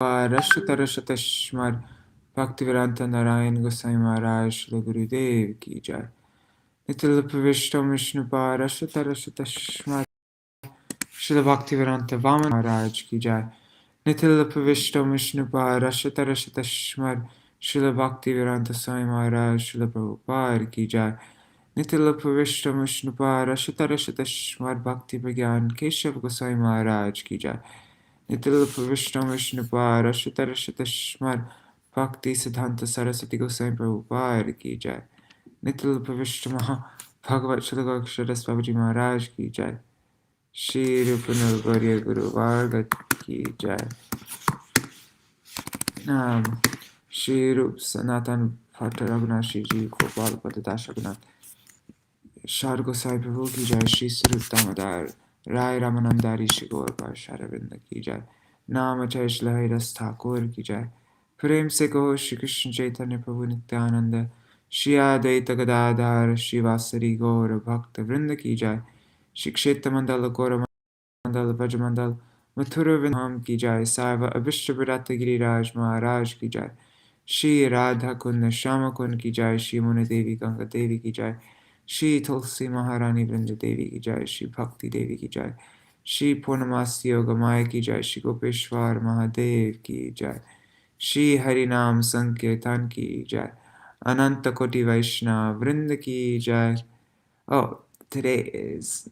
Rashtarashatashmar Bhaktivedanta Narayan Gosai Maharaj Shri Gurudev Ki Jai. Nitil Pravishtam Vishnupa Rashtarashatashmar Shri Bhaktivedanta Vaman Maharaj Ki Jai. Nitil Pravishtam Vishnupa Rashtarashatashmar Shri Bhaktivedanta Swami Maharaj Shri Prabhupada Ki Jai. Nitil Pravishtam Vishnupa Rashtarashatashmar Bhakti Vigyan Keshav Gosai Maharaj Ki Jai. Nitil Vishnu Vishnupad Rashtarashatashmar Bhakti Siddhanta Saraswati Goswami Prabhupada Ki Jai. Nitil Vishnu Maha Bhagavat Shilagakshara Babaji Maharaj Ki Jai. Shri Rupanal Gauriya Guru Varga Ki Jai. Shri Rup Sanatan Bhatta Raghunath Ji Gopal Padadash Raghunath Shar Gosai Prabhu Ki Jai. Shri Surup Damodar Rai Ramanandari Shri Gaur Sharavinda Ki Jai. नाम अजय श्री रस ठाकुर की जय। प्रेम से कहो श्री कृष्ण चैतन्य प्रभु नित्यानंद श्री अद्वैत गदाधर श्रीवासरी गौर भक्त वृंद की जय। श्री क्षेत्र मंडल गौर मंडल ब्रज मंडल मथुर धाम की जय। सार्व अभिष्ट विराट गिरिराज महाराज की जय। श्री राधा कुंद श्याम कुंद की जय। श्री मुनि देवी गंगा देवी की जय। श्री तुलसी महारानी वृंद देवी की जय। श्री भक्ति देवी की जय। श्री पूर्णमासी योग माया की जय। श्री गोपेश्वर महादेव की जय। श्री हरिनाम संकीर्तन की जय। अनंत कोटि वैष्णव वृंद की जय। Oh, today is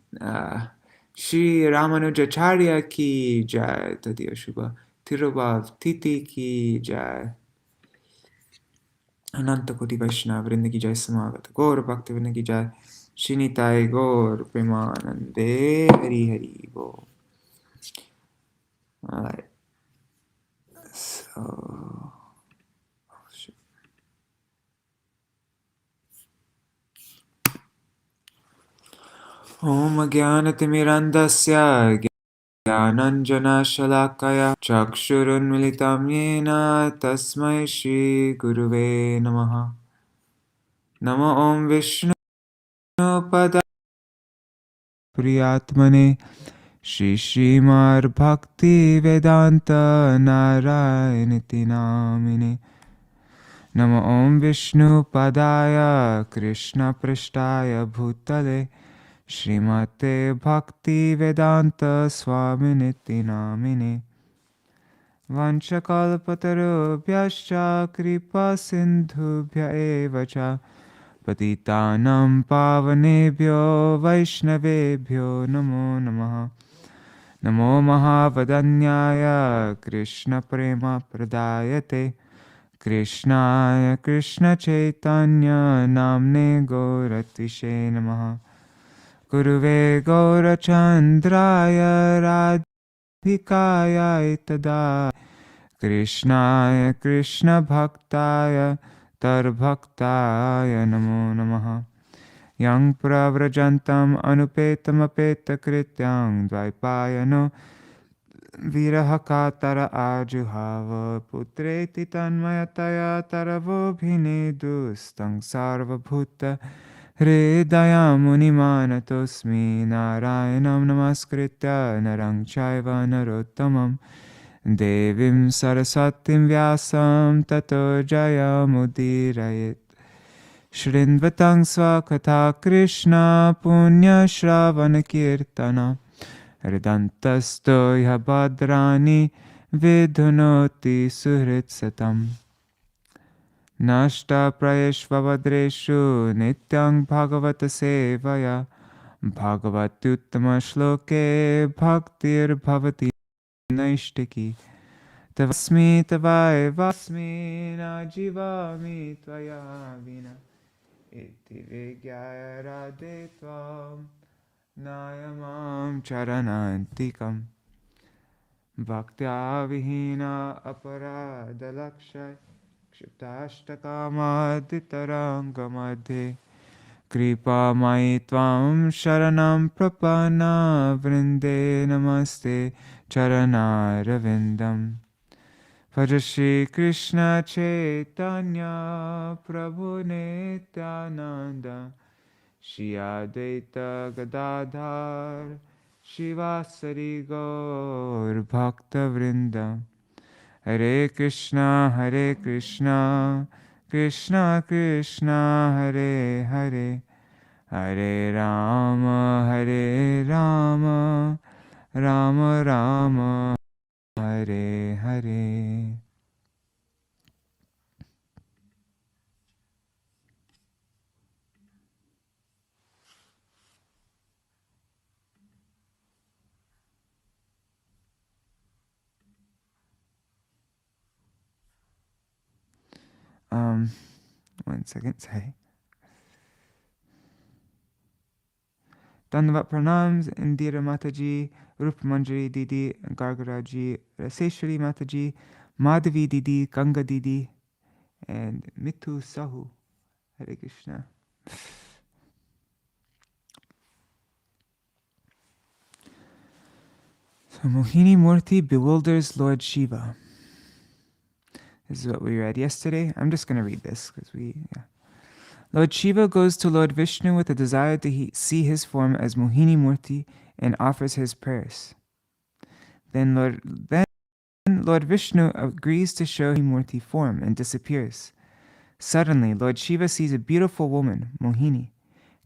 Shri Ramanujacharya ki jai. Tadiya Shubha Tirubhav Titi ki jai. Ananta Koti Vaishnava Vrinda ki jai. Samagata Gaur Bhakta Vrinda ki jai. Shinitai Gaur Premanande Hari Hari Bo. Alright. So Om Jnanatimirandasya Jnananjana-shalakaya Chakshurunmilitam yena Tasmai Shri Guruve Namaha. Namo Om Vishnu Pada Priyatmane Shri Śrīmad-Bhakti Vedanta Narayaniti Namine. Namo Om Vishnu Padaya Krishna Prishtaya Bhutale Śrīmate Bhakti Vedanta Swaminiti Namine. Vanchakalpatarubhyascha kripa sindhubhya eva cha patitanam pavanebhyo vaishnavebhyo namo namaha. Namo mahavadanyaya Krishna prema pradayate Krishnaya Krishna chaitanya namne gauratvishe namaha. Guruve gaurachandraya radhikaya itada Krishnaya Krishna Bhaktaya Tarbhaktaya Namo Namaha. Yang pravrajantam anupetam apeta krityam dvaipayano virahakatara ajuhava putreti tanmayataya taravo bhinedustang sarvabhuta hridaya munimanatosmi narayanam namaskritya narang chaiva narottamam Devim Saraswatim Vyasam Tato Jayamudirayet. Shrinvatang Svakatha Krishna Punya Shravana Kirtana Ridantasto Yabhadrani Vidhunoti Suhrit Satam. Nashta Prayeshvavadreshu Nityang Bhagavata Sevaya Bhagavatuttama Shloke Bhaktir Bhavati Naishtiki Tavasmi Tavaivasmi Najivami Tvaya Vina Iti Vigyaya Radhe Tvam Nayamam Charanantikam Bhaktya Vihina Aparadalakshay Kshiptashtakamaddhitarangamadhe Kripa mai tvam sharanam prapana vrinde namaste charanarvindam. Bhaja Shri Krishna Chaitanya Prabhu Nityananda Shri Advaita Gadadhar Shivasari Gaur Bhakta Vrinda Hare Krishna, Krishna Krishna, Hare Hare, Hare Rama, Rama Rama, Hare Hare. One second, sorry. Dandavat pranams, Indira Mataji, Rup Manjari Didi, Gargaraji, Raseshwari Mataji, Madhavi Didi, Ganga Didi, and Mithu Sahu. Hare Krishna. So Mohini Murti bewilders Lord Shiva. This is what we read yesterday. I'm just going to read this because Lord Shiva goes to Lord Vishnu with a desire to see his form as Mohini Murti and offers his prayers. Then Lord Vishnu agrees to show Mohini Murti form and disappears. Suddenly, Lord Shiva sees a beautiful woman, Mohini.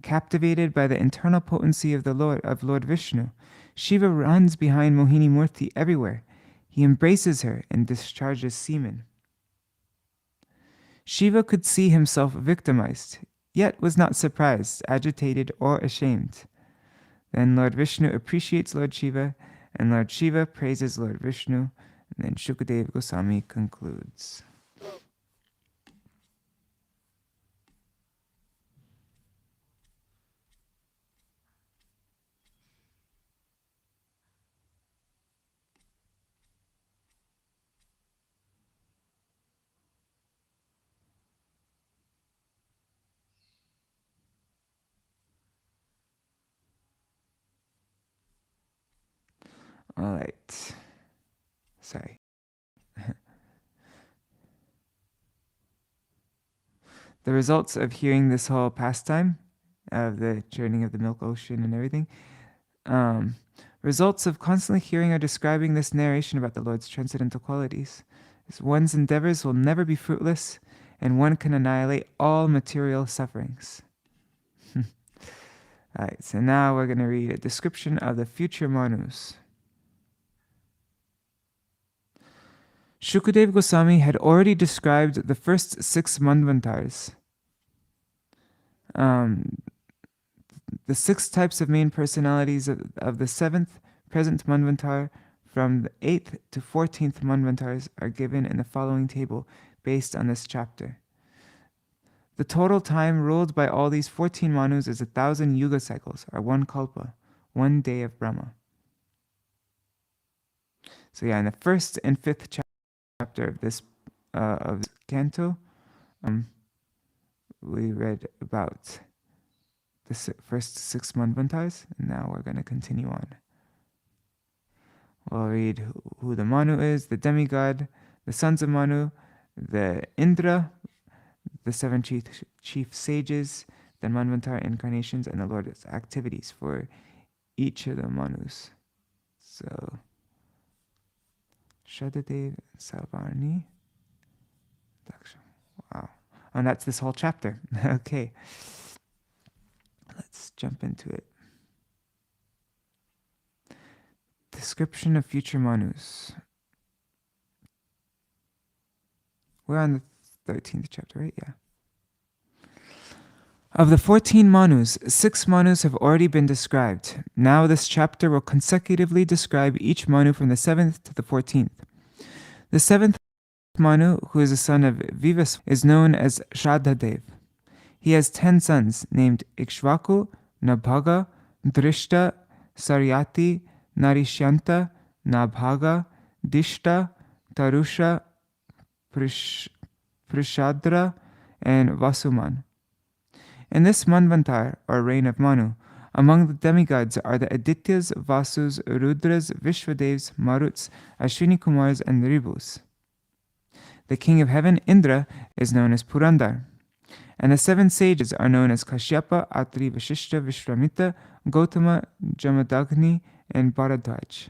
Captivated by the internal potency of Lord Vishnu, Shiva runs behind Mohini Murti everywhere. He embraces her and discharges semen. Shiva could see himself victimized, yet was not surprised, agitated, or ashamed. Then Lord Vishnu appreciates Lord Shiva, and Lord Shiva praises Lord Vishnu, and then Shukadeva Goswami concludes. All right. Sorry. The results of hearing this whole pastime of the churning of the milk ocean and everything, results of constantly hearing or describing this narration about the Lord's transcendental qualities is one's endeavors will never be fruitless, and one can annihilate all material sufferings. Alright, so now we're going to read a description of the future Manus. Shukadeva Goswami had already described the first 6 Manvantars. The 6 types of main personalities of the 7th present Manvantar from the 8th to 14th Manvantars are given in the following table based on this chapter. The total time ruled by all these 14 Manus is 1,000 Yuga cycles, or 1 Kalpa, 1 day of Brahma. So in the 1st and 5th chapter of this canto, we read about the first 6 Manvantars, and now we're going to continue on. We'll read who the Manu is, the demigod, the sons of Manu, the Indra, the 7 chief sages, the Manvantar incarnations, and the Lord's activities for each of the Manus. So, Shadadev, Savarni, Daksha. Wow. And that's this whole chapter. Okay. Let's jump into it. Description of future Manus. We're on the 13th chapter, right? Yeah. Of the 14 Manus, 6 Manus have already been described. Now this chapter will consecutively describe each Manu from the 7th to the 14th. The 7th Manu, who is the son of Vaivasvata, is known as Shraddhadev. He has 10 sons named Ikshvaku, Nabhaga, Drishta, Saryati, Narishyanta, Nabhaga, Dishta, Tarusha, Prishadra, and Vasuman. In this Manvantar, or reign of Manu, among the demigods are the Adityas, Vasus, Rudras, Vishwadevs, Maruts, Ashwini Kumars, and Ribus. The king of heaven, Indra, is known as Purandar. And the 7 sages are known as Kashyapa, Atri, Vashishta, Vishwamitra, Gautama, Jamadagni, and Bharadwaj.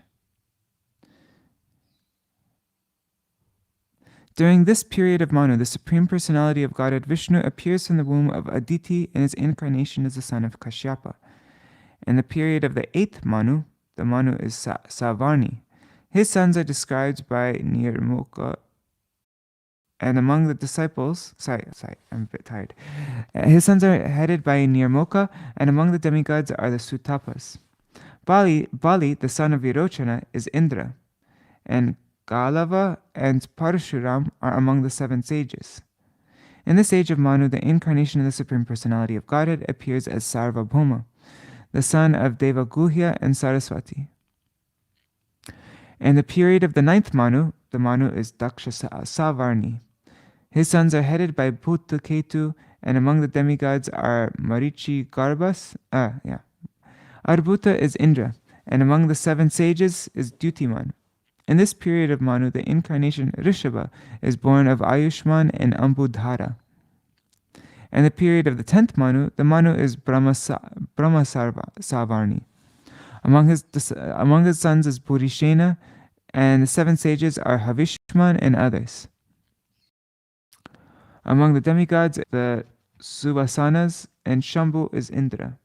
During this period of Manu, the Supreme Personality of Godhead Vishnu appears from the womb of Aditi in his incarnation as the son of Kashyapa. In the period of the 8th Manu, the Manu is Savarni. His sons are described by Nirmoka, and among the disciples, I'm a bit tired. His sons are headed by Nirmoka, and among the demigods are the Sutapas. Bali, the son of Virochana, is Indra, and Galava and Parshuram are among the 7 sages. In this age of Manu, the incarnation of the Supreme Personality of Godhead appears as Sarvabhauma, the son of Devaguhya and Saraswati. In the period of the 9th Manu, the Manu is Daksha Savarni. His sons are headed by Bhutaketu, and among the demigods are Marichi Garbhas. Arbhuta is Indra, and among the 7 sages is Dyutiman. In this period of Manu, the incarnation Rishabha is born of Ayushman and Ambudhara. In the period of the 10th Manu, the Manu is Brahma Savarni. Among his sons is Purishena, and the 7 sages are Havishman and others. Among the demigods, the Suvasanas, and Shambhu is Indra.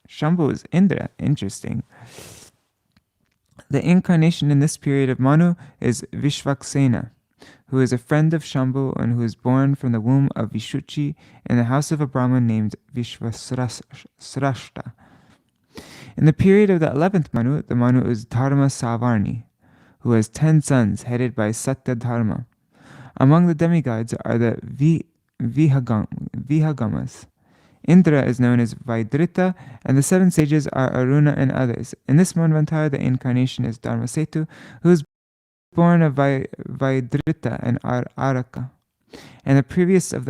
Shambhu is Indra, interesting. The incarnation in this period of Manu is Vishvaksena, who is a friend of Shambhu and who is born from the womb of Vishuchi in the house of a Brahmin named Vishvasrashta. In the period of the 11th Manu, the Manu is Dharma Savarni, who has 10 sons headed by Satya Dharma. Among the demigods are the Vihagamas. Indra is known as Vaidrita, and the 7 sages are Aruna and others. In this Manvantara, the incarnation is Dharmasetu, who is born of Vaidrita and Araka. In the period of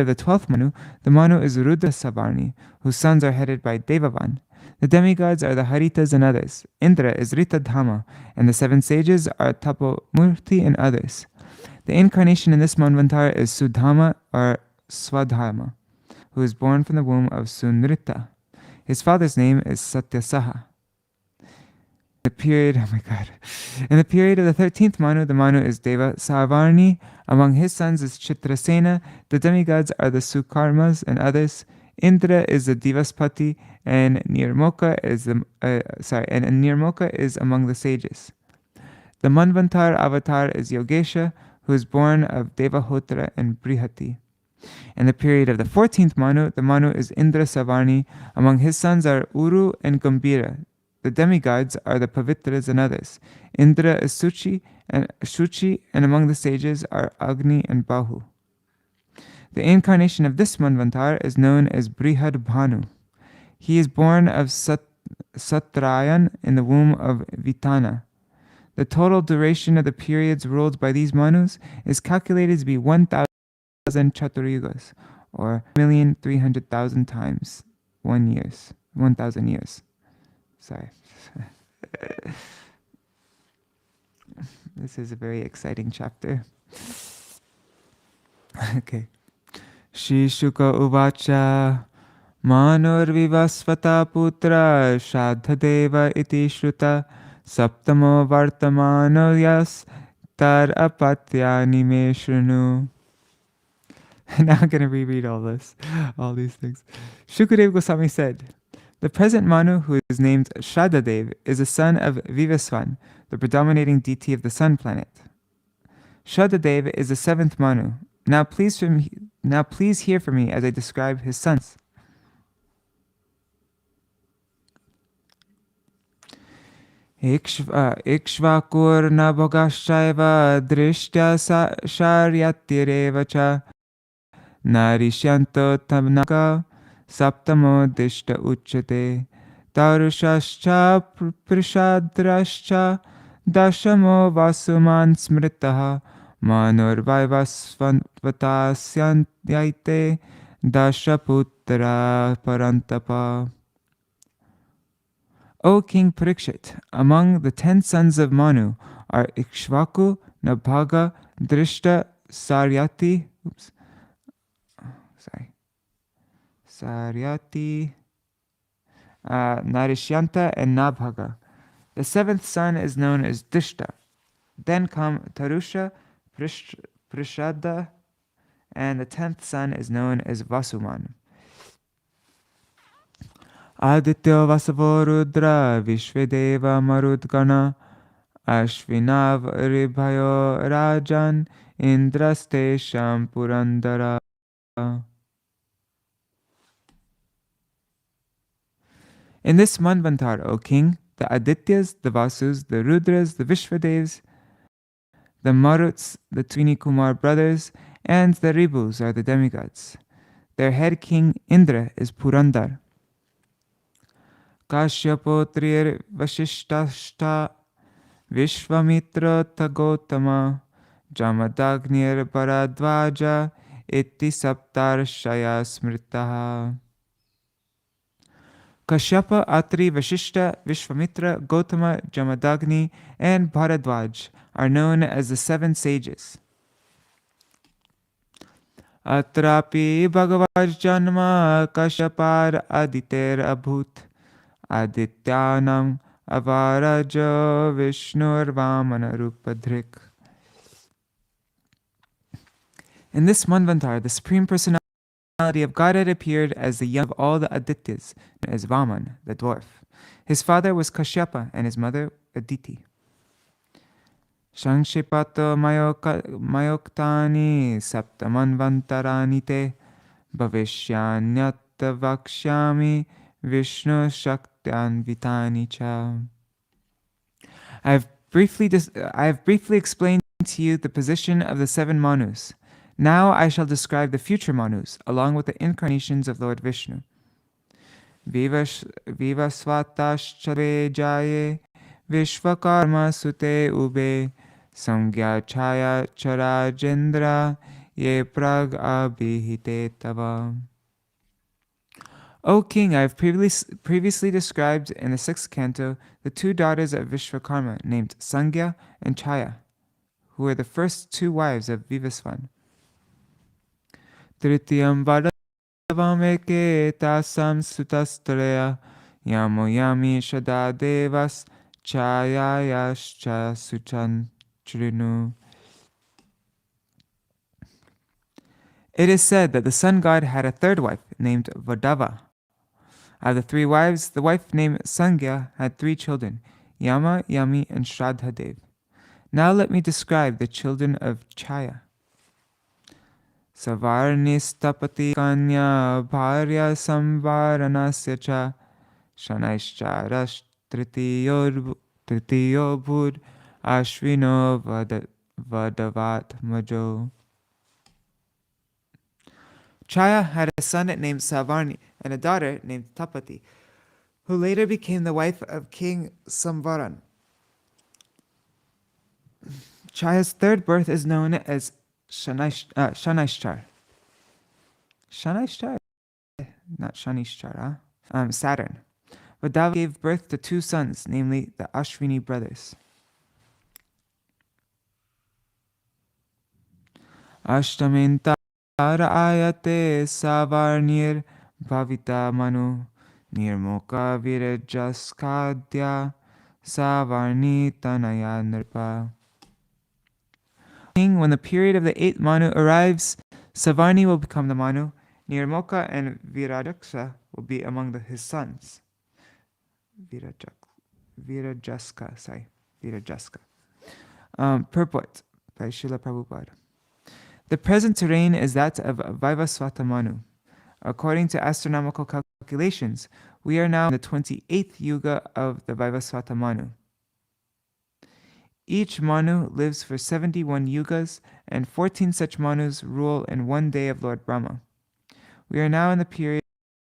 the 12th Manu, the Manu is Rudra Savarni, whose sons are headed by Devavan. The demigods are the Haritas and others. Indra is Rita Dhama, and the 7 sages are Tapomurti and others. The incarnation in this Manvantara is Sudhama or Swadharma, who is born from the womb of Sunrita. His father's name is Satyasaha. In the period of the 13th Manu, the Manu is Deva Savarni. Among his sons is Chitrasena. The demigods are the Sukarmas and others. Indra is the Divaspati, and Nirmoka is among the sages. The Manvantar avatar is Yogesha, who is born of Devahotra and Brihati. In the period of the 14th Manu, the Manu is Indra Savarni. Among his sons are Uru and Gambhira. The demigods are the Pavitras and others. Indra is Shuchi, and among the sages are Agni and Bahu. The incarnation of this Manvantar is known as Brihad Bhanu. He is born of Satrayan in the womb of Vitana. The total duration of the periods ruled by these Manus is calculated to be 1,000 Chaturyugas, or 1,300,000 times 1,000 years. Sorry. This is a very exciting chapter. Okay. Shri Shuka Uvacha Manur Vaivasvata Putra Shadhadeva iti Shruta Saptamo Vartamano Yas Tar Apatyani Me Shrunu. Now I'm going to reread all these things. Shukadeva Goswami said, the present Manu, who is named Shadadev, is a son of Vivasvan, the predominating deity of the sun planet. Shadadev is the 7th Manu. Now please hear from me as I describe his sons. Ikshvakur nabhagashaiva drishtya sharyatirevacha narishyanto tamnaga saptamo dishta uchate tarushascha prishadrascha dashamo vasuman smritaha manur vaivasvatasyantyaite dashaputra parantapa. O King Parikshit, among the 10 sons of Manu are Ikshvaku, Nabhaga, Drishta, Saryati, Narishyanta, and Nabhaga. The 7th son is known as Dishta. Then come Tarusha, Prishada, and the 10th son is known as Vasuman. Aditya Vasavo Rudra Vishvedeva Marudgana Ashvinav Ribhayo Rajan Indrastesham Purandara. In this Manvantar, O king, the Adityas, the Vasus, the Rudras, the Vishvadevs, the Maruts, the Twini Kumar brothers, and the Ribus are the demigods. Their head king Indra is Purandar. Kashyapotrir Vashishtashta Vishvamitra Tagotama Jamadagnir Bharadvaja Iti Saptarshaya Smritaha. Kashyapa, Atri, Vashishta, Vishvamitra, Gotama, Jamadagni, and Bharadvaj are known as the 7 sages. Atrapi Bhagavaj Janma Kashyapar Aditer Abhut Adityanam Avaraja Vishnur Vamana Rupadrik. In this Manvantar, the Supreme Personality of Godhead appeared as the young of all the Adityas, as Vaman, the dwarf. His father was Kashyapa and his mother Aditi. Shangshipato Mayoktani Saptamanvantarani te Bhavishyanyatta Vakshami Vishnu Shaktanvitani cha. I have briefly explained to you the position of the 7 Manus. Now I shall describe the future Manus, along with the incarnations of Lord Vishnu. Vaivasvata jaye Vishvakarma sute ube Samgya chaya charajendra ye prag abhihite tava. O king, I have previously described in the 6th canto the 2 daughters of Vishvakarma named Sangya and Chaya, who were the first 2 wives of Vivasvan. Tritiyam vadavameke tasam sutastalaya yamo yami shada devas chayayascha suchan trinu. It is said that the sun god had a 3rd wife named Vadava. Out of the 3 wives, the wife named Sangya had 3 children, Yama, Yami, and Shraddhadev. Now let me describe the children of Chaya. Savarnistapati kanya bharya samvaranasya cha shanaishcharash tritiyo bhur ashvino vadavat majo. Chaya had a son named Savarni and a daughter named Tapati, who later became the wife of King Samvaran. Chaya's 3rd birth is known as Shanishchar. Shanishchar? Not Shanishchar, Saturn. Vadava gave birth to 2 sons, namely the Ashvini brothers. Ashtamenta ayate savarnir bhavita manu nirmoka virajaskadya savarni tanaya nirpa. When the period of the 8th Manu arrives, Savarni will become the Manu, Nirmoka and Virajaska will be among his sons. Virajaska. Purport by Srila Prabhupada. The present terrain is that of Vaivasvata Manu. According to astronomical calculations, we are now in the 28th Yuga of the Vaivasvata Manu. Each Manu lives for 71 yugas, and 14 such Manus rule in one day of Lord Brahma. We are now in the period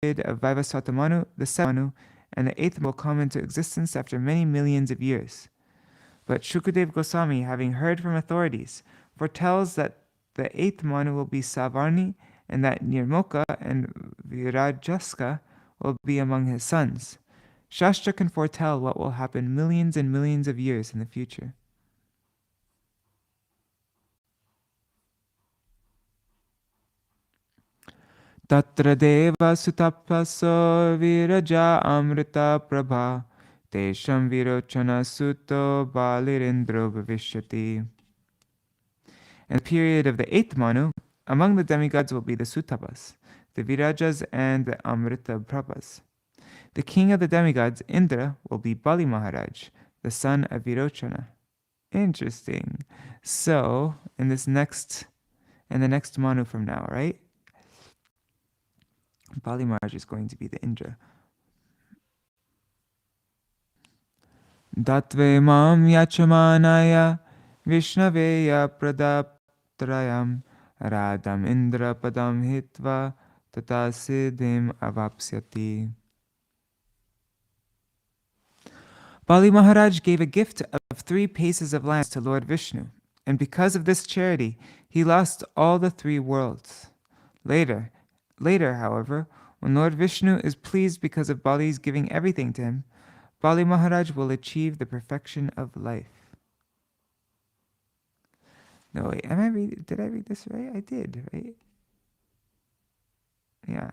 of Vaivasvata Manu, the 7th Manu, and the 8th will come into existence after many millions of years. But Shukadev Goswami, having heard from authorities, foretells that the 8th Manu will be Savarni, and that Nirmoka and Virajaska will be among his sons. Shastra can foretell what will happen millions and millions of years in the future. Tatra deva sutapaso viraja amrita prabha tesham virochana suto balirindro bhavishyati. In the period of the 8th Manu, among the demigods will be the Suttabas, the Virajas, and the Amrita Prabhas. The king of the demigods, Indra, will be Bali Maharaj, the son of Virochana. Interesting. So, in the next Manu from now, right? Bali Maharaj is going to be the Indra. Datve mam yachamanaya Vishnaveya pradaptrayam Radham Indra padam hitva tata siddhim avapsyati. Bali Maharaj gave a gift of 3 paces of land to Lord Vishnu, and because of this charity, he lost all the 3 worlds. Later, however, when Lord Vishnu is pleased because of Bali's giving everything to him, Bali Maharaj will achieve the perfection of life. No, wait, did I read this right? I did, right? Yeah.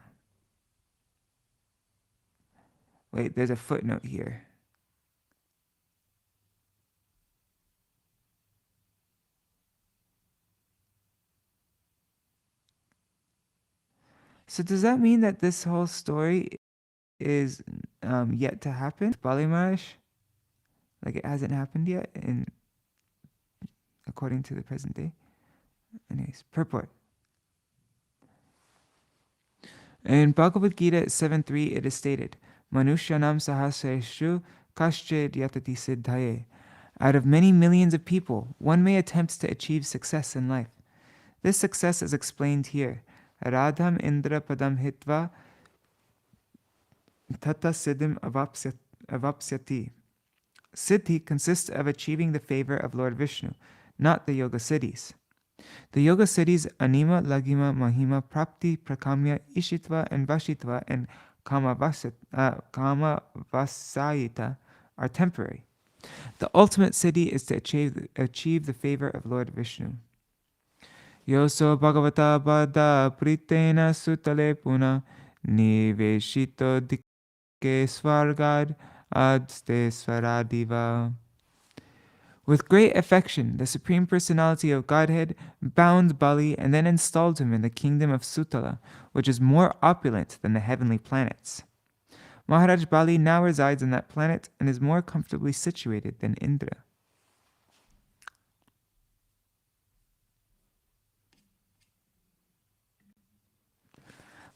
Wait, there's a footnote here. So does that mean that this whole story is yet to happen? Bali Maharaj? Like it hasn't happened yet according to the present day? Anyways, purport. In Bhagavad Gita 7.3 it is stated, Manushyanam sahasreshu kaschid yatati siddhaye. Out of many millions of people, one may attempt to achieve success in life. This success is explained here. Radham Indra padam hitva tata siddhim avapsyati. Siddhi consists of achieving the favor of Lord Vishnu, not the yoga siddhis. The yoga siddhis Anima, Lagima, Mahima, Prapti, Prakamya, Ishitva, and Vashitva, and Kamavasayita are temporary. The ultimate siddhi is to achieve the favor of Lord Vishnu. Yoso Bhagavata Bada Pritena Sutale Puna Niveshito Dikke Svargad Adste Svaradiva. With great affection, the Supreme Personality of Godhead bound Bali and then installed him in the kingdom of Sutala, which is more opulent than the heavenly planets. Maharaj Bali now resides on that planet and is more comfortably situated than Indra.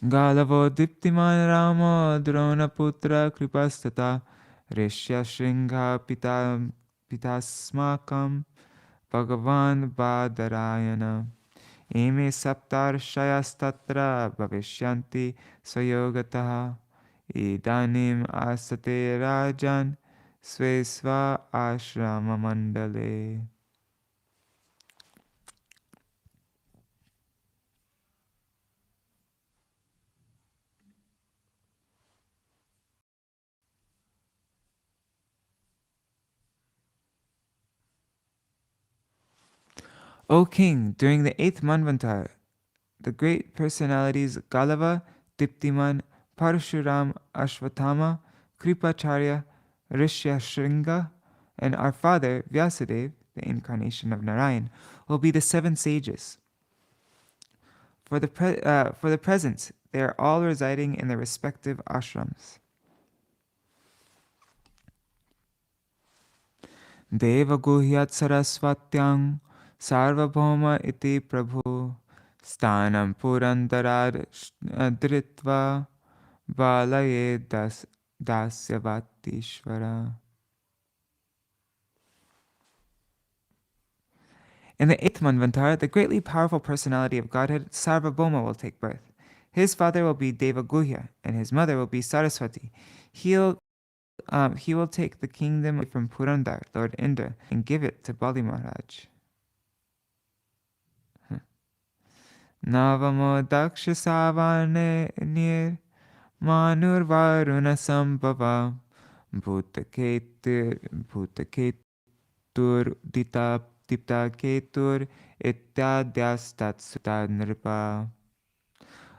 Galavo Diptiman Ramo Drona Putra Kripastata Rishya Shringha Pitasmakam Bhagavan Badarayana Ime Saptar Shayastatra Bhavishyanti Swayogataha Idanim Asate Rajan Svesva Ashrama Mandale. O king, during the 8th Manvantar, the great personalities Galava, Diptiman, Parshuram, Ashvatthama, Kripacharya, Rishyashringa, and our father Vyasadeva, the incarnation of Narayan, will be the 7 sages. For the present, they are all residing in their respective ashrams. Deva Guhyat Saraswatyang Sarvabhauma iti Prabhu Stanam Purandarad Dritva Balaye Dasyavatishvara. In the 8th Manvantar, the greatly powerful personality of Godhead, Sarvabhauma, will take birth. His father will be Devaguhya, and his mother will be Saraswati. He will take the kingdom from Purandar, Lord Indra, and give it to Bali Maharaj. Navamo Daksha Savanir Manur Varuna Sambhava Bhutaketur Dita Ketur Ityadyastat Nripa.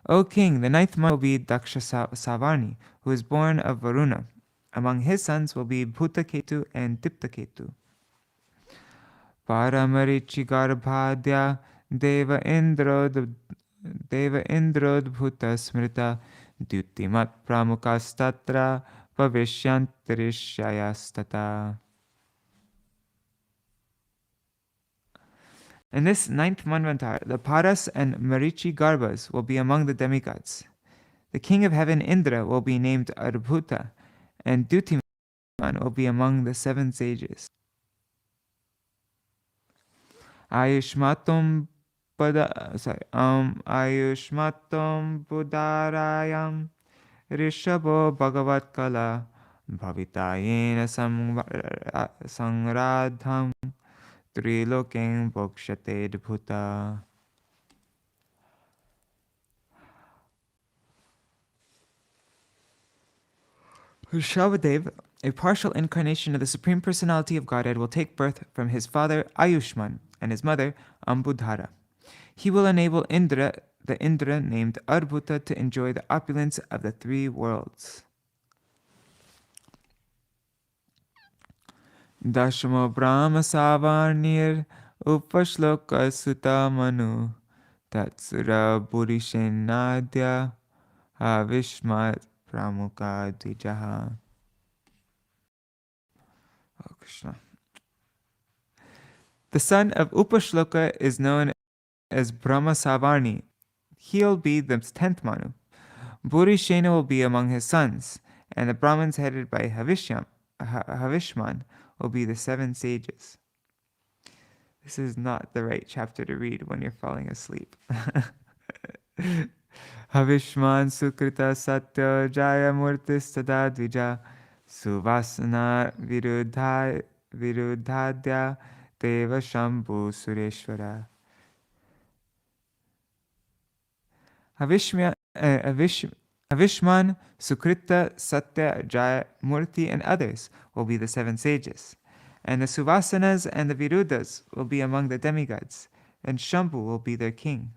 O king, the 9th month will be Daksha Savarni, who is born of Varuna. Among his sons will be Bhutaketu and Diptaketu. Paramarichigarbhadya Deva Indrodbhuta Smrita Dyutimat Pramukastatra Pavishyantarishayastata. In this ninth Manvantar, the Paras and Marichi Garbhas will be among the demigods. The king of heaven Indra will be named Adbhuta, and Dutiman will be among the 7 sages. Ayushmatum Buddharayam Rishabo Bhagavat Kala Bhavitayena Sangradham Trilokeng Bhokshate Dbhuta. Rishabhadev, a partial incarnation of the Supreme Personality of Godhead, will take birth from his father Ayushman and his mother Ambudhara. He will enable Indra, the Indra named Adbhuta, to enjoy the opulence of the 3 worlds. Dashamo Brahma Savarnir Upashloka Sutta Manu Tatsura Burishenadya Havishmat Pramukha Dvijaha. Oh, Krishna. The son of Upashloka is known as Brahma Savarni. He'll be the 10th Manu. Burishena will be among his sons, and the Brahmins headed by Havishman will be the 7 sages. This is not the right chapter to read when you're falling asleep. Havishman Sukrita Satya Jaya Murtis Tada Dvija Suvasana Viruddhadya Deva Shambhu Sureshwara. Havishman, Sukrita, Satya, Jaya, Murti, and others will be the 7 sages. And the Suvasanas and the Viruddhas will be among the demigods, and Shambhu will be their king.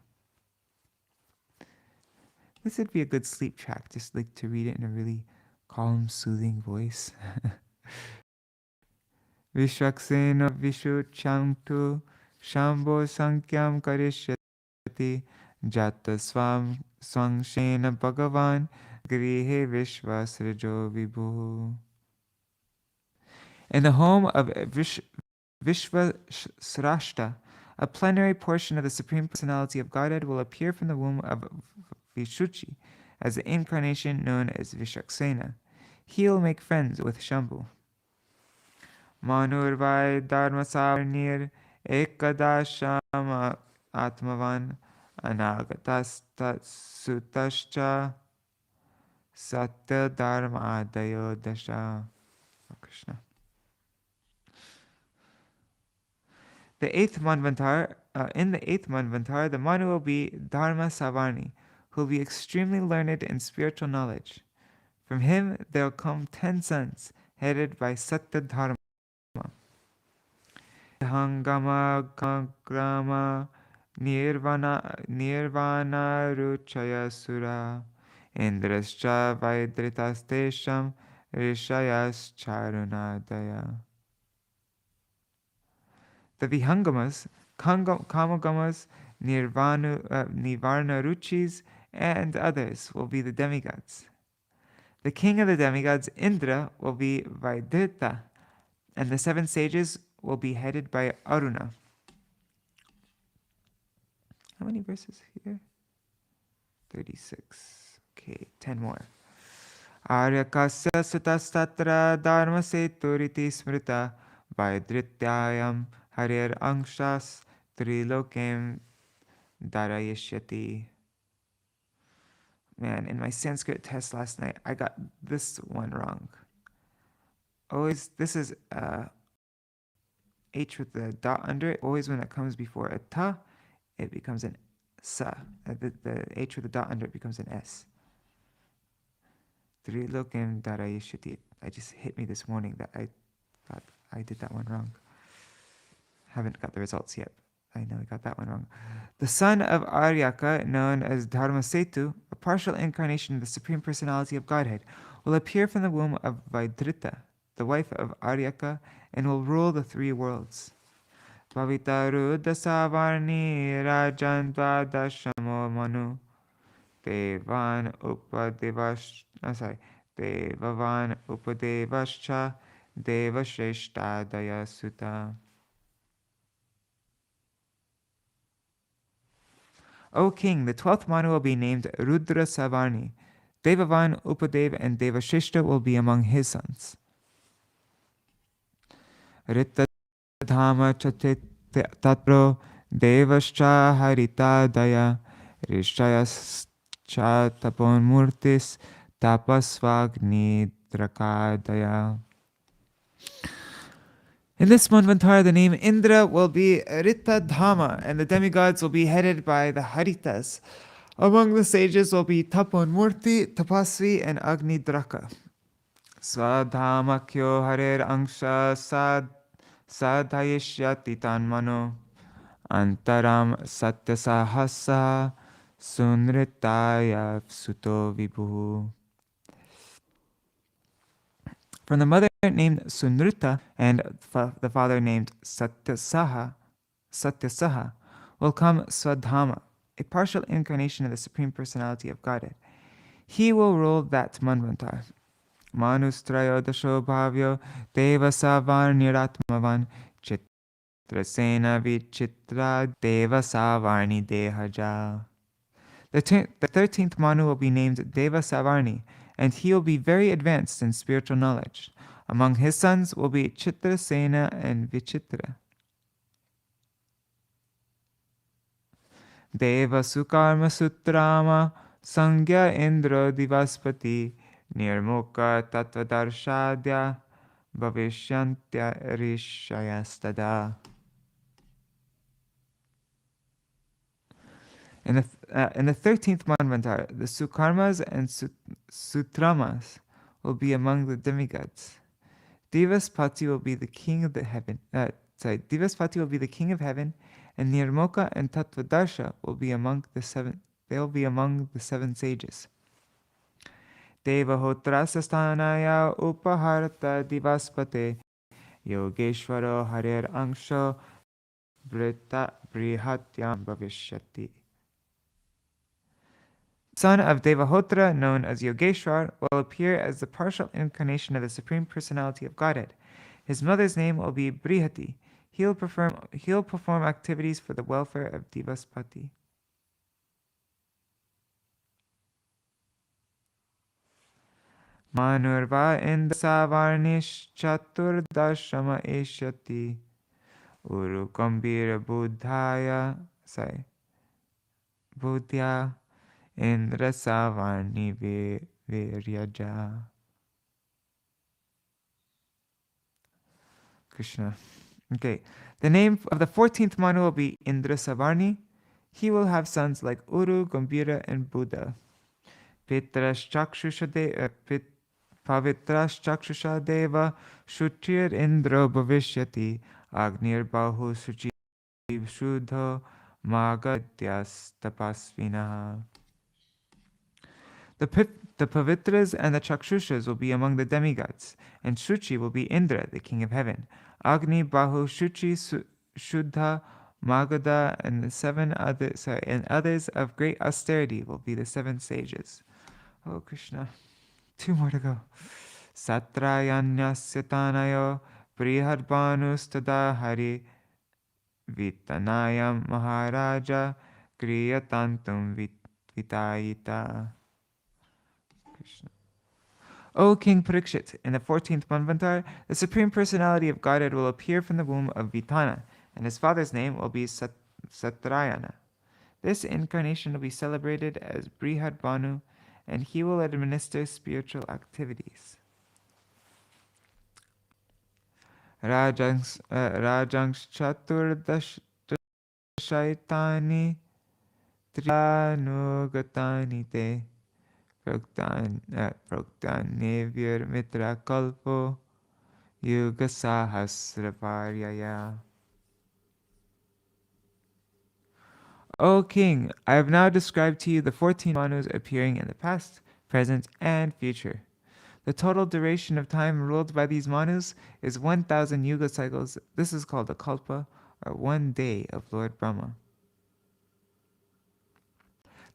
This would be a good sleep track, just like to read it in a really calm, soothing voice. Vishwaksena Vishuchamtu Shambho Sankyam Karishyati Jata Swangshena Bhagavan Grihe Vishvasrajo Vibhu. In the home of Vishvasrashta, a plenary portion of the Supreme Personality of Godhead will appear from the womb of Vishuchi as the incarnation known as Vishaksena. He will make friends with Shambhu. Manurvai Dharmasavarnir Ekadasham Atmavan Anagatastassutascha Satya Dharma Adayo Dasha. Oh, Krishna. In the 8th Manvantar, the Manu will be Dharma Savarni, who will be extremely learned in spiritual knowledge. From him there will come 10 sons, headed by Satya Dharma. Hangama Kankrama Nirvana Ruchaya Sura Indrascha Vaidritastesham Rishayas Charunadaya. The Vihangamas, Kamagamas, Nivarna Ruchis, and others will be the demigods. The king of the demigods, Indra, will be Vaidrita, and the 7 sages will be headed by Aruna. How many verses here? 36. Okay, 10 more. Aryakasya sutastatra dharma seturiti smrita Vaidrityayam harir angshas trilokem darayishyati. Man, in my Sanskrit test last night, I got this one wrong. Always, this is H with the dot under it. Always when it comes before a ta, it becomes an sa. The H with the dot under it becomes an S. Trilokem darayishyati. I just hit me this morning that I thought I did that one wrong. Haven't got the results yet. I know I got that one wrong. The son of Aryaka, known as Dharmasetu, a partial incarnation of the Supreme Personality of Godhead, will appear from the womb of Vaidrita, the wife of Aryaka, and will rule the 3 worlds. Pavitarudasavarni Rajandvadashamo Manu Devan Upadevash sorry Devavan Upadevascha Devashrestadaya Sutta. O king, the 12th Manu will be named Rudra Savarni. Devavan, Upadev, and Devashrishta will be among his sons. Ritta Dhama Chatit Tatro Devascha Harita Daya Rishayas Cha Tapon Murtis Tapasvagni Drakadaya. In this Manvantara, the name Indra will be Ritta Dhama, and the demigods will be headed by the Haritas. Among the sages will be Tapon Murti, Tapasvi, and Agni Draka. Swadhamakyo Harer Angsha Sadhayishyati Tanmano Antaram Satyasahasa Sunritaya Suto Vibhu. From the mother named Sunrita and the father named Satyasaha will come Swadhama, a partial incarnation of the Supreme Personality of Godhead. He will rule that Manvantar. Manus Trayodasho Bhavyo Devasavarniratmavan Chitrasena Vichitra Devasavarni Dehaja. The 13th Manu will be named Devasavarni, and he will be very advanced in spiritual knowledge. Among his sons will be Chitrasena and Vichitra. Deva Sukarma Sutrama Sangya Indra Divaspati Nirmukha Tatvadarshadya Bhavishantya Rishayastada. In the 13th Manvantara, the Sukarmas and Sutramas will be among the demigods. Devaspati will be the king of the heaven. Devaspati will be the king of heaven, and Nirmoka and Tattvadarsha will be among the seven. They'll be among the 7 sages. Devahotrasastanaya upaharata divaspate yogeshvaro harer angsho brihatyam bhavishyati. Son of Devahotra, known as Yogeshwar, will appear as the partial incarnation of the Supreme Personality of Godhead. His mother's name will be Brihati. He'll perform activities for the welfare of Devaspati. Manurva indasavarnish chaturdashama eshyati urukambira buddhya Indra Savarni Viryaja. Krishna. Okay. The name of the 14th Manu will be Indra Savarni. He will have sons like Uru, Gambhira, and Buddha. Pavitras Chakshusha Deva Shutir Indra Bhavishyati Agnir Bahu Suchi Shuddha Magadyas Tapasvinaha. The Pavitras and the Chakshushas will be among the demigods, and Shuchi will be Indra, the king of heaven. Agni, Bahu, Shuchi, Shuddha, Magadha, and and others of great austerity will be the 7 sages. Oh Krishna. 2 more to go. Satrayanyasya Prihadbanus Tada Hari Vitanayam Maharaja Kriyatantum Vitayita. Krishna. O King Parikshit, in the 14th Manvantar, the Supreme Personality of Godhead will appear from the womb of Vitana, and his father's name will be Satrayana. This incarnation will be celebrated as Brihad Banu, and he will administer spiritual activities. Rajangs Chaturdash Shaitani Trianugatani Te Proktanevir Mitra Kalpo Yuga Sahasraparyaya. O King, I have now described to you the 14 Manus appearing in the past, present, and future. The total duration of time ruled by these Manus is 1,000 Yuga cycles. This is called a Kalpa, are one day of Lord Brahma.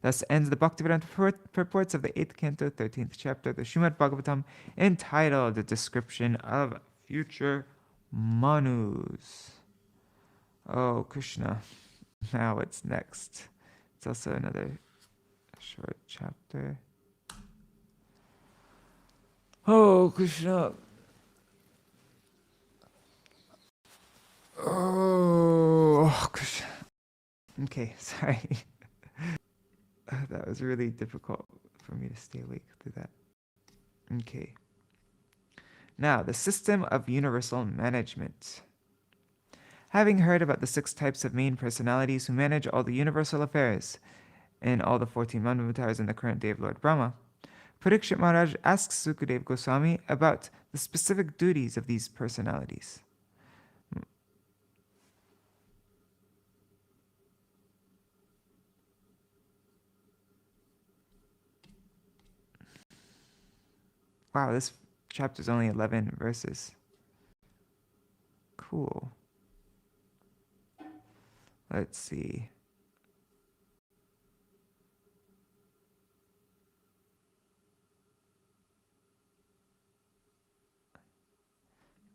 Thus ends the Bhaktivedanta purports of the 8th canto, 13th chapter of the Śrīmad-Bhāgavatam, entitled The Description of Future Manus. Oh, Krishna. Now what's next? It's also another short chapter. Oh, Krishna. Oh, Krishna. Okay, sorry. That was really difficult for me to stay awake through that. Okay. Now, the system of universal management. Having heard about the 6 types of main personalities who manage all the universal affairs in all the 14 Manvatas in the current day of Lord Brahma, Parikshit Maharaj asks Sukadeva Goswami about the specific duties of these personalities. Wow, this chapter is only 11 verses. Cool. Let's see.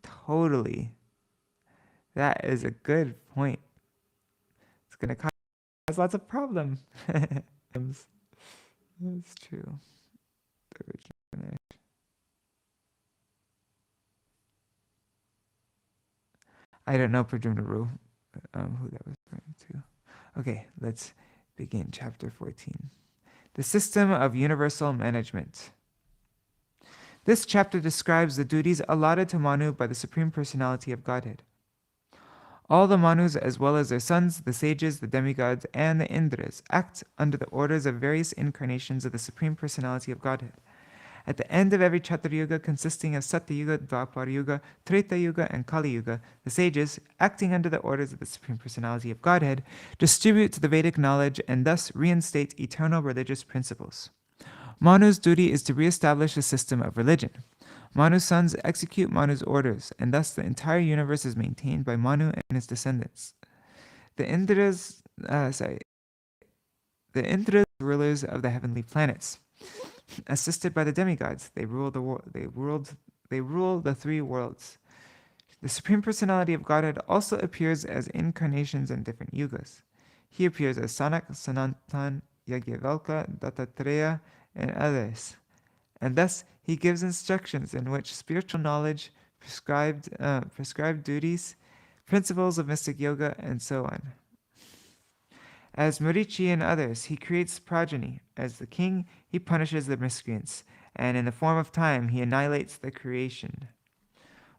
Totally. That is a good point. It's going to cause lots of problems. That's true. I don't know Prajumna Ru, who that was referring to. Okay, let's begin chapter 14. The system of universal management. This chapter describes the duties allotted to Manu by the Supreme Personality of Godhead. All the Manus, as well as their sons, the sages, the demigods, and the Indras, act under the orders of various incarnations of the Supreme Personality of Godhead. At the end of every Chatur-yuga, consisting of Satya-yuga, Dvapara-yuga, Treta-yuga, and Kali-yuga, the sages, acting under the orders of the Supreme Personality of Godhead, distribute the Vedic knowledge and thus reinstate eternal religious principles. Manu's duty is to re-establish a system of religion. Manu's sons execute Manu's orders, and thus the entire universe is maintained by Manu and his descendants. The Indras, rulers of the heavenly planets. Assisted by the demigods, they rule the 3 worlds. The Supreme Personality of Godhead also appears as incarnations in different yugas. He appears as Sanak, Sanatan, Yajnavalkya, Dattatreya, and others. And thus, he gives instructions in which spiritual knowledge, prescribed duties, principles of mystic yoga, and so on. As Marichi and others, he creates progeny. As the king, he punishes the miscreants, and in the form of time, he annihilates the creation.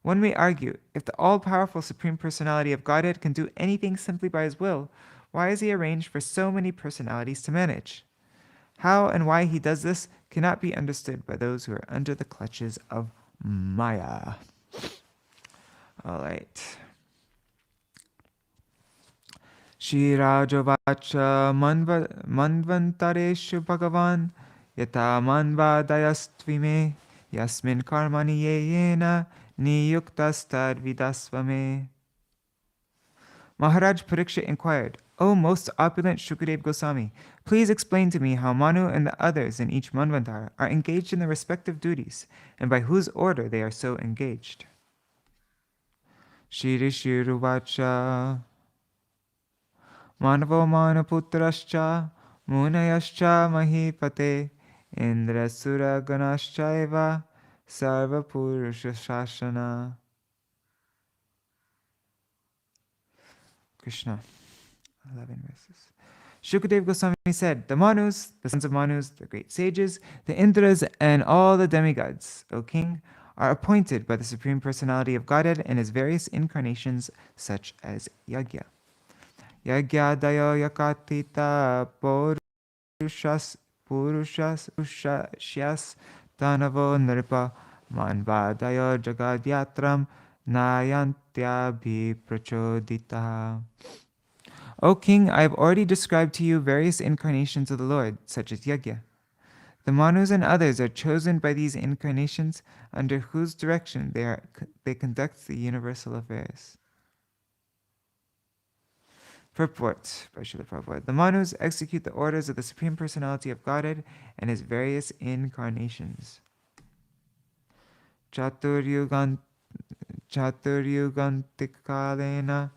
One may argue, if the all-powerful Supreme Personality of Godhead can do anything simply by his will, why has he arranged for so many personalities to manage? How and why he does this cannot be understood by those who are under the clutches of Maya. All right. Shirajovacha manvantareshu bhagavan yata manvadayastvime yasmin karmani yena niyuktastad vidasvame. Maharaj Parikshit inquired, O most opulent Shukadeva Goswami, please explain to me how Manu and the others in each Manvantar are engaged in their respective duties, and by whose order they are so engaged. Shri Shiruvacha Manavo Manaputrascha Munayascha Mahipate Indrasura Ganashchaiva Sarva Purusha Shashana. Krishna. 11 verses. Shukadeva Goswami said, the Manus, the sons of Manus, the great sages, the Indras, and all the demigods, O king, are appointed by the Supreme Personality of Godhead in his various incarnations, such as Yajna. Yajna dayo yakatita purushas tanavo nripa manvadayo jagadyatram nayantyabhi prachodita. O king, I have already described to you various incarnations of the Lord, such as Yajna. The Manus and others are chosen by these incarnations under whose direction they conduct the universal affairs. Purport by Srila Prabhupada. The Manus execute the orders of the Supreme Personality of Godhead and His various incarnations. Chaturyugantikalena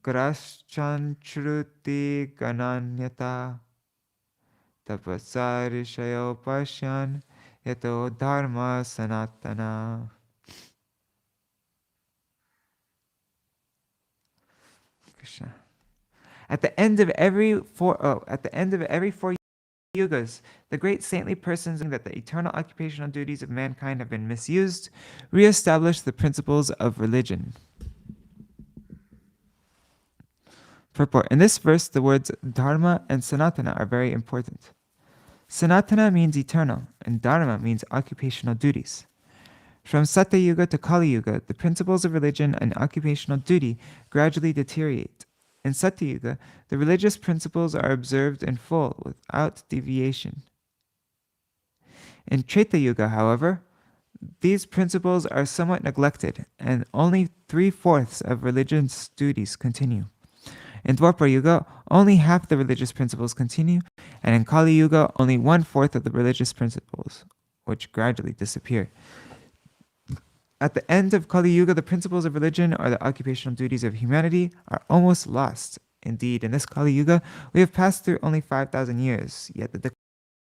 graschanchruti gananyata tapasarishayo pasyan yato dharma sanatana. Krishna. At the end of every four yugas, the great saintly persons that the eternal occupational duties of mankind have been misused, re-establish the principles of religion. Purport. In this verse, the words dharma and sanatana are very important. Sanatana means eternal, and dharma means occupational duties. From Satya Yuga to Kali Yuga, the principles of religion and occupational duty gradually deteriorate. In Satya Yuga, the religious principles are observed in full without deviation. In Treta Yuga, however, these principles are somewhat neglected, and only 3/4 of religion's duties continue. In Dwapara Yuga, only half the religious principles continue, and in Kali Yuga, only 1/4 of the religious principles, which gradually disappear. At the end of Kali Yuga, the principles of religion or the occupational duties of humanity are almost lost. Indeed, in this Kali Yuga, we have passed through only 5,000 years, yet the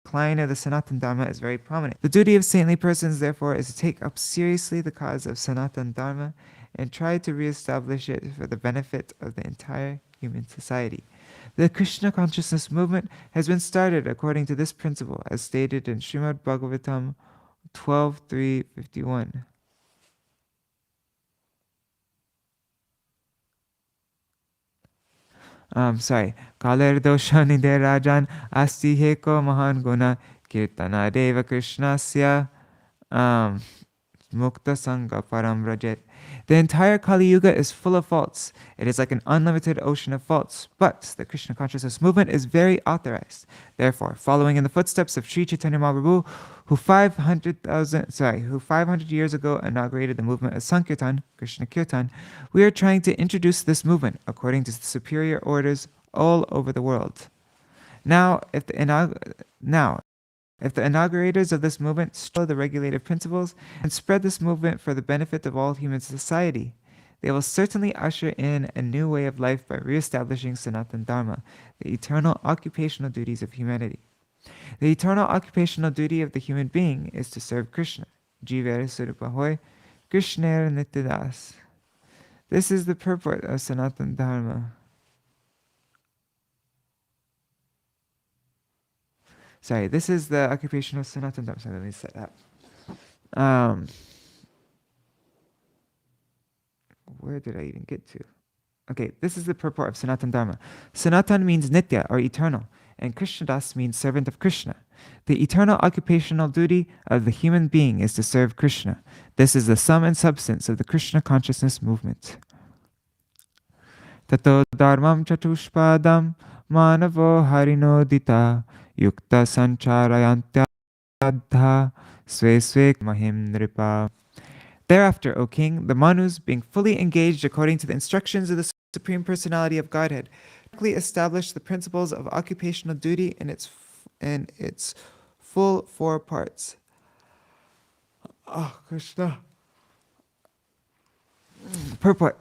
decline of the Sanatan Dharma is very prominent. The duty of saintly persons, therefore, is to take up seriously the cause of Sanatan Dharma and try to re-establish it for the benefit of the entire human society. The Krishna consciousness movement has been started according to this principle, as stated in Śrīmad-Bhāgavatam 12.3.51. Kaler doshani de rajan asti heko mahan guna kirtana deva krishnasya mukta sangha param rajet. The entire Kali Yuga is full of faults. It is like an unlimited ocean of faults, but the Krishna consciousness movement is very authorized. Therefore, following in the footsteps of Sri Chaitanya Mahaprabhu, who 500 years ago inaugurated the movement of Sankirtan, Krishna Kirtan, we are trying to introduce this movement according to the superior orders all over the world. Now, if the inaugurators of this movement follow the regulative principles and spread this movement for the benefit of all human society, they will certainly usher in a new way of life by re-establishing Sanatan Dharma, the eternal occupational duties of humanity. The eternal occupational duty of the human being is to serve Krishna. Jiver Surupa Hoy, Krishner Nityadas. This is the purport of Sanatan Dharma. This is the occupation of Sanatan Dharma. Let me set that. Where did I even get to? Okay, this is the purport of Sanatan Dharma. Sanatan means Nitya or eternal, and Krishnadas means servant of Krishna. The eternal occupational duty of the human being is to serve Krishna. This is the sum and substance of the Krishna consciousness movement. Tato dharmam chatushpadam manavo harinodita yukta sancharayantyadha sve sve mahim nripa. Thereafter, O king, the Manus, being fully engaged according to the instructions of the Supreme Personality of Godhead, correctly established the principles of occupational duty in its full 4 parts. Krishna. Purport.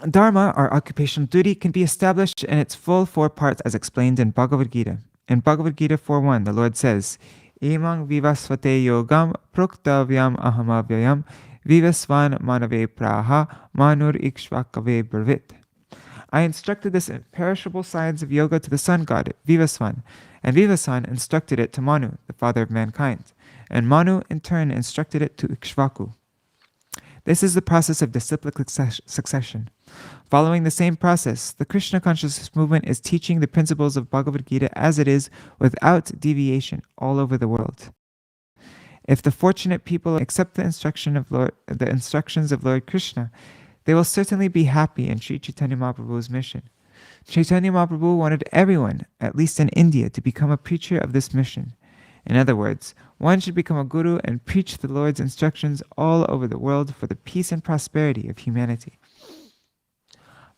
Dharma, or occupational duty, can be established in its full 4 parts as explained in Bhagavad Gita. In Bhagavad Gita 4.1, the Lord says, Imang Vaivasvate yogam proktavyam ahamavyayam Vivasvan manave praha manur ikshvakave brvit. I instructed this imperishable science of yoga to the sun god, Vivasvan, and Vivasvan instructed it to Manu, the father of mankind, and Manu in turn instructed it to Ikshvaku. This is the process of disciplic succession. Following the same process, the Krishna consciousness movement is teaching the principles of Bhagavad Gita as it is, without deviation, all over the world. If the fortunate people accept the instructions of Lord Krishna, they will certainly be happy in Sri Chaitanya Mahaprabhu's mission. Chaitanya Mahaprabhu wanted everyone, at least in India, to become a preacher of this mission. In other words, one should become a guru and preach the Lord's instructions all over the world for the peace and prosperity of humanity.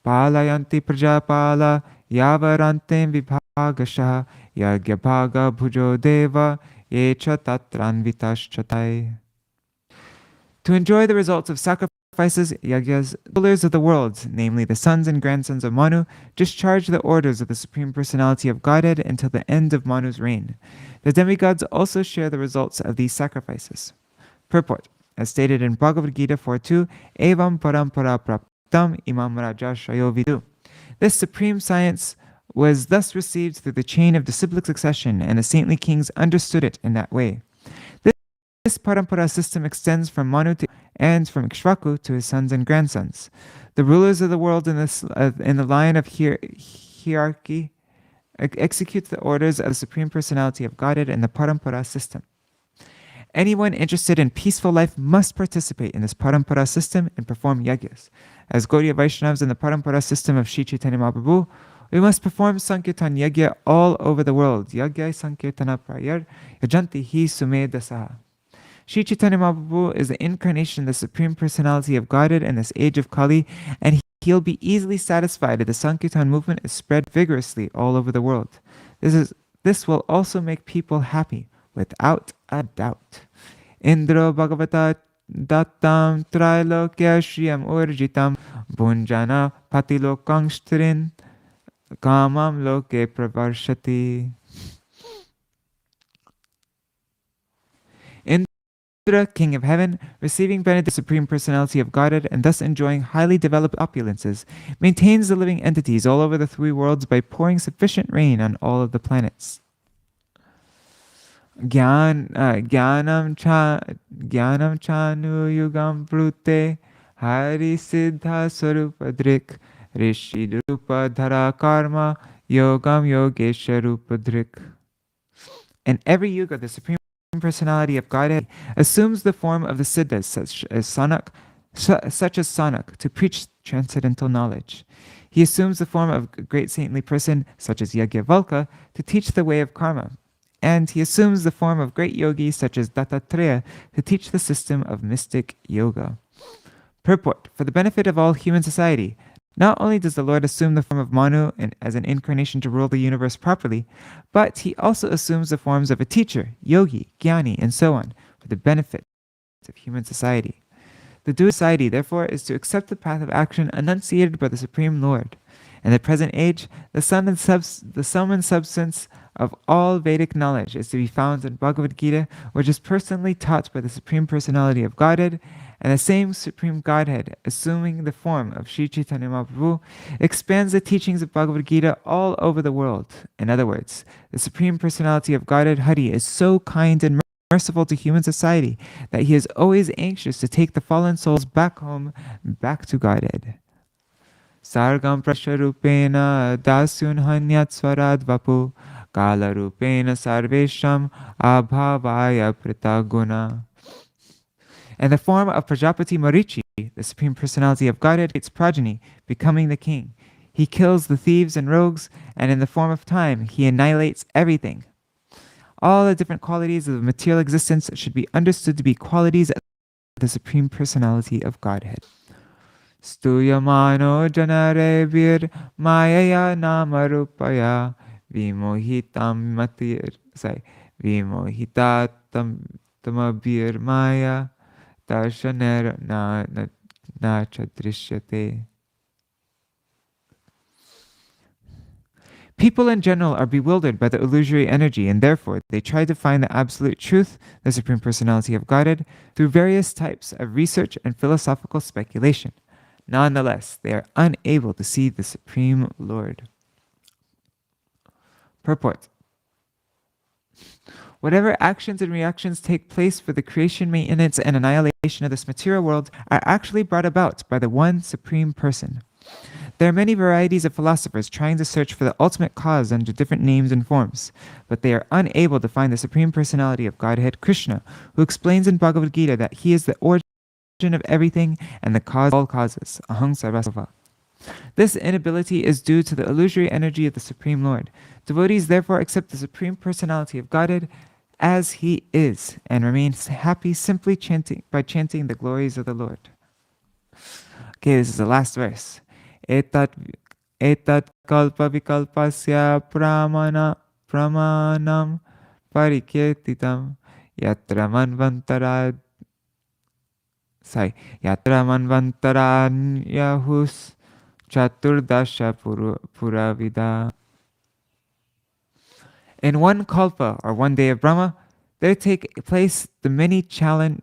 Palayanti prajapala yavarantem vibhagashaha yagyabhaga bhujo deva yecha tatranvitaschatai. To enjoy the results of sacrifices, yagyas, the rulers of the world, namely the sons and grandsons of Manu, discharge the orders of the Supreme Personality of Godhead until the end of Manu's reign. The demigods also share the results of these sacrifices. Purport. As stated in Bhagavad Gita 4.2, Evam parampara praptam imam rajashayo vidu. This supreme science was thus received through the chain of disciplic succession, and the saintly kings understood it in that way. This parampara system extends from Manu and from Ikshvaku to his sons and grandsons. The rulers of the world in the line of hierarchy execute the orders of the Supreme Personality of Godhead in the parampara system. Anyone interested in peaceful life must participate in this parampara system and perform yagyas. As Gaudiya Vaishnavas in the parampara system of Sri Chaitanya Mahaprabhu, we must perform Sankirtan yagya all over the world. Yagya Sankirtana prayar yajanti hi sumedasaha. Sri Chaitanya Mahaprabhu is the incarnation of the Supreme Personality of Godhead in this age of Kali, and he'll be easily satisfied if the Sankirtan movement is spread vigorously all over the world. This will also make people happy, without a doubt. Indra Bhagavata Dattam Trailokya Shriyam Urjitam Bunjana Patilokangstrin Kamam Loke Pravarshati. Indra, king of heaven, receiving benefit of the Supreme Personality of Godhead and thus enjoying highly developed opulences, maintains the living entities all over the three worlds by pouring sufficient rain on all of the planets. Jnanam chanu yugam brute hari siddha swarupadrik rishi rupa dhara karma yogam yogesha rupadrik. In every yuga, the Supreme Personality of Godhead assumes the form of the Siddhas, such as Sanak, to preach transcendental knowledge. He assumes the form of a great saintly person, such as Yajnavalkya, to teach the way of karma. And he assumes the form of great yogis, such as Dattatreya, to teach the system of mystic yoga. Purport. For the benefit of all human society, not only does the Lord assume the form of Manu as an incarnation to rule the universe properly, but he also assumes the forms of a teacher, yogi, jnani, and so on, for the benefit of human society. The due society, therefore, is to accept the path of action enunciated by the Supreme Lord. In the present age, the sum and substance of all Vedic knowledge is to be found in Bhagavad Gita, which is personally taught by the Supreme Personality of Godhead, and the same Supreme Godhead, assuming the form of Sri Chaitanya Mahaprabhu, expands the teachings of Bhagavad Gita all over the world. In other words, the Supreme Personality of Godhead, Hari, is so kind and merciful to human society that he is always anxious to take the fallen souls back home, back to Godhead. Sargam prasharupena dasyun hanyat swarad vapu kala rupena sarvesham abhavaya pritaguna. In the form of Prajapati Marichi, the Supreme Personality of Godhead creates progeny, becoming the king. He kills the thieves and rogues, and in the form of time, he annihilates everything. All the different qualities of material existence should be understood to be qualities of the Supreme Personality of Godhead. Stuyamano janarebir mayaya namarupaya vimohitam vimohitatam tamabir maya darshaner na chadrishyate. People in general are bewildered by the illusory energy, and therefore they try to find the absolute truth, the Supreme Personality of Godhead, through various types of research and philosophical speculation. Nonetheless, they are unable to see the Supreme Lord. Purport. Whatever actions and reactions take place for the creation, maintenance, and annihilation of this material world are actually brought about by the one Supreme Person. There are many varieties of philosophers trying to search for the ultimate cause under different names and forms, but they are unable to find the Supreme Personality of Godhead, Krishna, who explains in Bhagavad Gita that he is the origin of everything and the cause of all causes, aham sarvasava. This inability is due to the illusory energy of the Supreme Lord. Devotees therefore accept the Supreme Personality of Godhead as he is and remain happy simply chanting the glories of the Lord. Okay, this is the last verse. etat etat kalpa vikalpasya pramanam parikirtitam yatra manvantara yatra manvantaranyahus chaturdasha puravida. In one kalpa, or one day of Brahma, there take place the many changes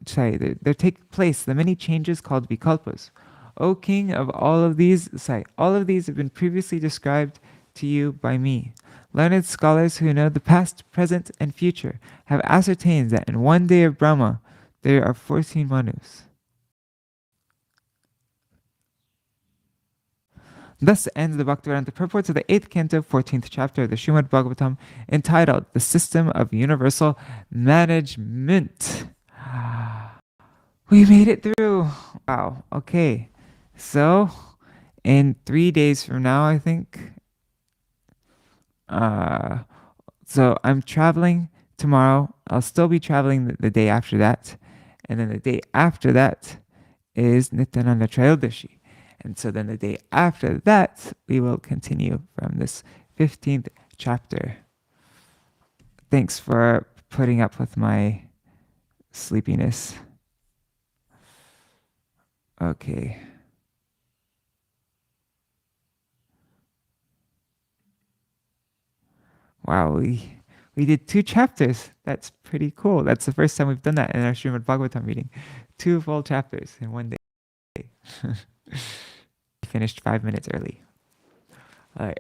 called vikalpas. O king of all of these, all of these have been previously described to you by me. Learned scholars who know the past, present, and future have ascertained that in one day of Brahma there are 14 Manus. Thus ends the Bhaktivedanta purport of the 8th canto, 14th chapter of the Śrīmad-Bhāgavatam, entitled The System of Universal Management. We made it through. Wow. Okay. So, in 3 days from now, I think. So I'm traveling tomorrow. I'll still be traveling the day after that. And then the day after that is Nityananda Trayodashi. And so then the day after that, we will continue from this 15th chapter. Thanks for putting up with my sleepiness. Okay. Wow, we did 2 chapters. That's pretty cool. That's the first time we've done that in our Śrīmad-Bhāgavatam reading. 2 full chapters in one day. Finished 5 minutes early. All right.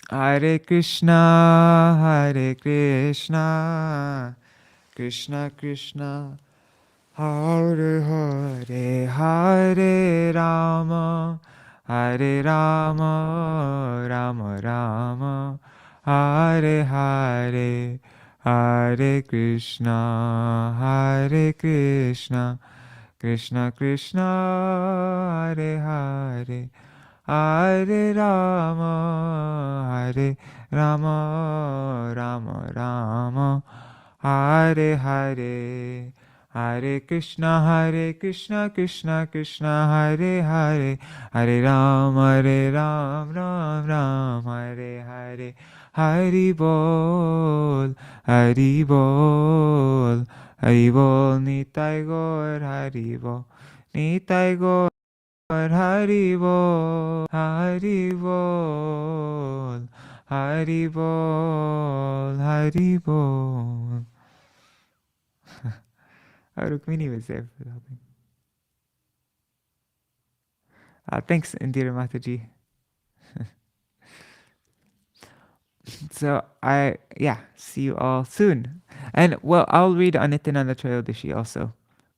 Hare Krishna, Krishna Krishna, Hare Hare, Hare Rama, Rama Rama, Hare Hare, Hare Krishna, Krishna Krishna, Hare Hare, Hare Rama, Rama Rama, Hare Hare, Hare Krishna, Krishna Krishna, Hare Hare, Hare Ram, Ram Ram, Hare Hare, Hari Bol, Hari Bol, Hari Bol, Nitai Gaur, Hari Bol, Nitai Gaur, Hari Bol, Hari Bol, Hari Bol, Hari Bol. Rukmini was there for the whole thing. Thanks, Indira Mataji. So see you all soon. And well, I'll read on Nityananda Trayodashi also,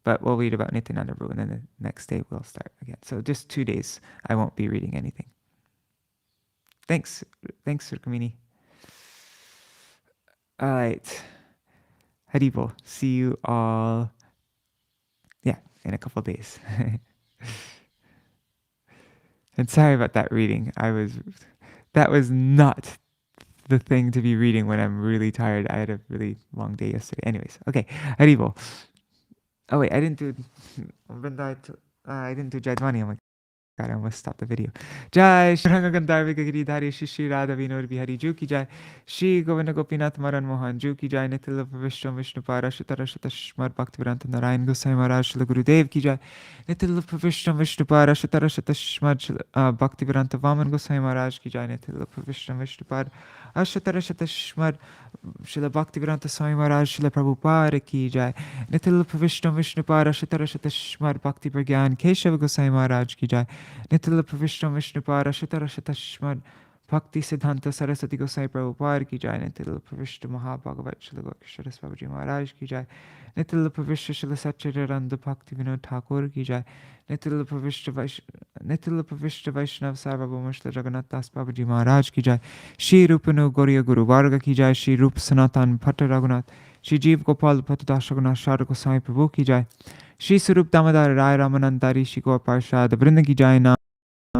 but we'll read about Nityananda Prabhu, and then the next day we'll start again. So just 2 days, I won't be reading anything. Thanks, Rukmini. All right, Haribol. See you all. In a couple days. And sorry about that reading. That was not the thing to be reading when I'm really tired. I had a really long day yesterday. Anyways, okay, Haribol. Oh wait, I didn't do Jaidwani. Oh my God, I almost stopped the video. Jai Shri Ranga Gandharvika Giridhari Shri Radha Vinod Bihari Ju ki Jai, Shri Govinda Gopinath Maran Mohan Ju ki Jai, Nitila Vishnu Vishnu Parashutara Shutashmar Bhaktivedanta Narayan Gosai Maharaj Shri Gurudev ki Jai, Nitila Vishnu Vishnu Parashutara Shutashmar Bhaktivedanta Vaman Gosai Maharaj ki Jai, Nitila Vishnu Vishnu Parashutara Shutashmar Shri Bhaktivedanta Swami Maharaj Shri Prabhupada ki Jai, Nitila Vishnu Vishnu Parashutara Shutashmar Bhakti Pragyan Keshav Gosai Maharaj ki Jai, Nitila Vishnu Vishnu Parashutara Shutashmar Bhakti Siddhanta Saraswati Gosai Prabhupada ki Jai, Nitila Vishnu Mahabhagavat Shri Gokishara Babaji Maharaj ki Jai, Nitila Vishnu Shri Satchidananda Bhakti Vinod Thakur ki Jai, Nitila Vishnu Vaishnav Sarvabhauma Shri Jagannath Das Babaji Maharaj ki Jai, Shri Rupanu Gauriya Guru Varga ki Jai, Shri Rup Sanatan Bhatta Raghunath, Shri Jeev Gopal Bhatta Dashagunath Shara Gosai Prabhu ki Jai, Shri Sarup Damodar Rai Ramanandari Shri Gaur Parshad Vrinda ki Jai,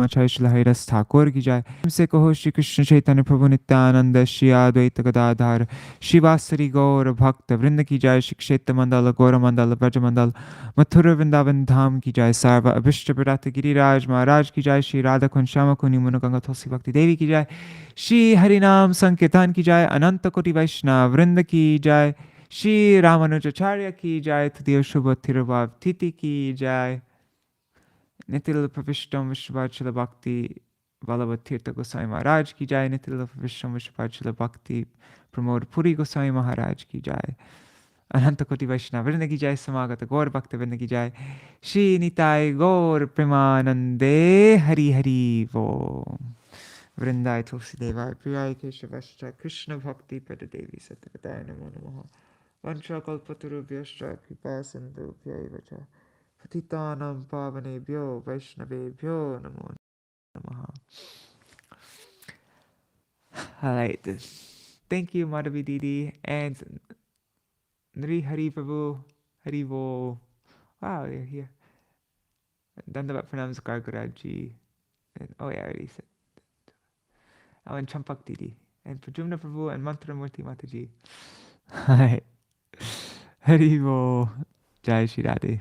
Acharya Srila Haridas Thakur ki jai. Se kaho Shri Krishna Chaitanya Prabhu Nityananda Shri Advaita Gadadhar Shivasari Gaur Bhakta Vrinda ki jai. Shri Kshetra Mandala Gaura Mandala Braja Mandala Mathura Vrindavan Dham ki jai. Sarva Abhishta Bharata Giriraj Maharaj ki jai. Shri Radha Kunshama Kuni Munaganga Tulsi Bhakti Devi ki jai. Shri Harinam Sankirtan ki jai. Ananta Koti Vaishnava Vrinda ki jai. Shri Ramanujacharya ki jai. Tadiya Shubha Tirubhav Titi ki jai. Nitil Pravishtam Vishvachila Bhakti Valavatirtha Goswami Maharaj ki jai. Nitil Pravishtam Vishvachila Bhakti Pramod Puri Goswami Maharaj ki jai. Ananta Koti Vaishnava Vrinda ki jai. Samagata Gaur Bhakta Vrinda ki jai. Shri Nitai Gaur Premanande Hari Hari Vo Vrindai Tulsi Devai Priyai Keshavascha Krishna Bhakti Padadevi Satakataya Namo Namaha Vancha Kalpatarubhyascha Kripa Sindhu Pyaivacha Patitanam Pavanebhyo Vaishnavebhyo Namo Namaha. Alright. Thank you, Madhavi Didi and Nri Hari Prabhu Harivo. Wow, you're here. Dandavat Pranams Gargaraji. And oh yeah, I already said. Oh, and Champak Didi. And Prajumna Prabhu and Mantra Murti Mataji. Hi. Harivo. Jai Shri Radhe.